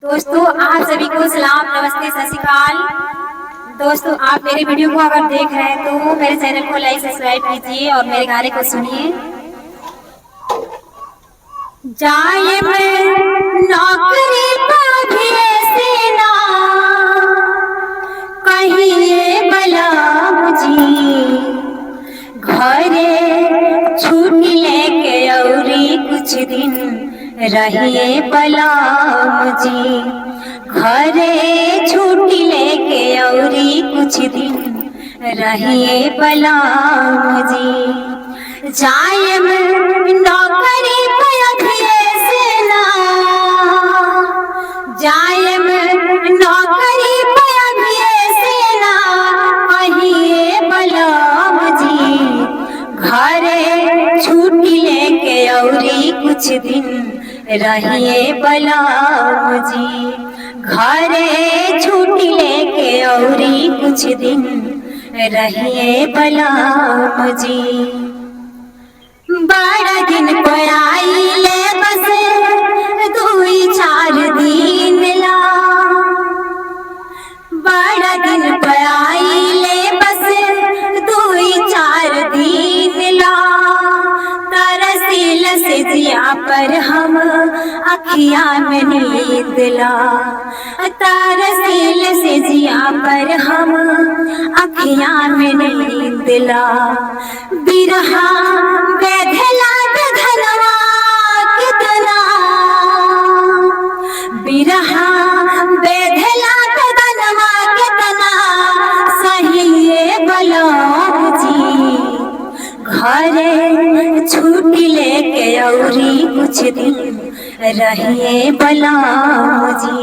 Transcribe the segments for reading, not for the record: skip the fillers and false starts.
दोस्तों आप सभी को सलाम, नमस्ते, सत श्री अकाल। दोस्तों आप मेरे वीडियो को अगर देख रहे हैं तो मेरे चैनल को लाइक सब्सक्राइब कीजिए और मेरे गाने को सुनिए। जाए मैं नौकरी पाभी से ना कहिए बलाम जी, घरे छुट्टी लेके औरी कुछ दिन रहिए बलाम जी, घरे छुट्टी लेके औरी कुछ दिन रहिए बलाम जी। जाए मैं नौकरी पाभिए से ना, जाए मैं नौकरी पाभिए से ना कहिए बलाम जी, घरे छुट्टी लेके औरी कुछ दिन रहिए बलाम जी, घरे छुट्टी लेके औरी कुछ दिन रहिए बलाम जी। बड़ा दिन पर आइले बस 2-4 दिन ला, बड़ा दिन पर आइले बस 2-4 दिन ला, तरसील से जिया पर हम अखिया में नींद ला, तरसील से जिया पर हम अखिया में नींद ला। बिरहा बेधला धनवा कितना, बिरहा बेधला धनवा कितना सहिए बलाम जी, घरे छुट्टी लेके औरी कुछ दिन रहिए बलाम जी,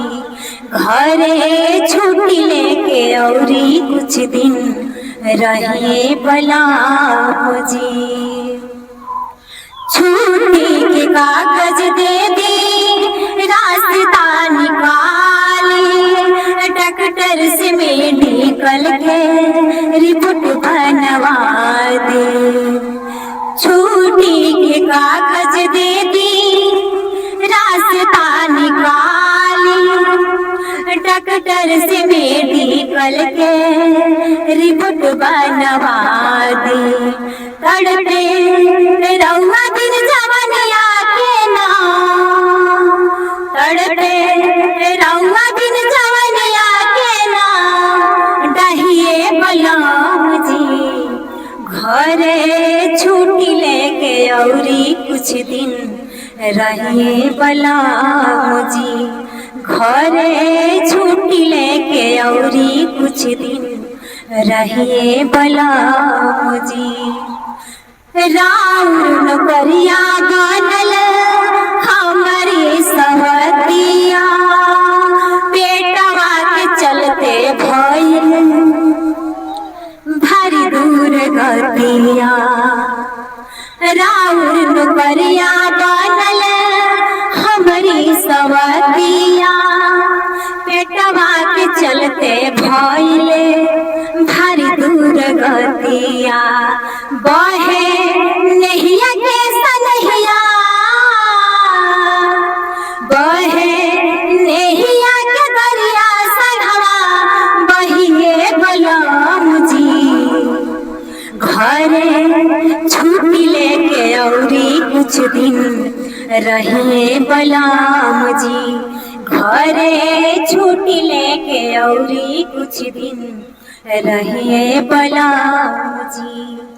घरे छुट्टी लेके औरी कुछ दिन रहिए बलाम जी। छुट्टी के कागज दे दी, रास्ता निकाली, डॉक्टर से मेडिकल के रिपोर्ट बनवा दे। छुट्टी के कागज दे दी, रास्ता निकाली, डॉक्टर से मेडिकल के रिपोर्ट बनवा दी। तड़पे रउआ दिन जवनिया के ना, तड़पे रउआ दिन जवनिया के ना डहिए बलाम जी, घरे छुट्टी लेके औरी कुछ दिन रहिए बलाम जी, घरे छुट्टी लेके औरी कुछ दिन रहिए बलाम जी। राउर नौकरिया बनल हमारी सहतिया, पेटवा के चलते भइल भारी दूर गतिया, राउर नौकरिया बनल हमारी सहतिया, पेटवा के चलते भइले भारी दूर गतिया। बहे नहिया के सनहिया, बहे नहिया के दरिया सनहवा बहिए बलाम जी, घरे छुट्टी लेके औरी कुछ दिन रहिए बलाम जी, घरे छुट्टी लेके औरी कुछ दिन रहिए बलाम जी।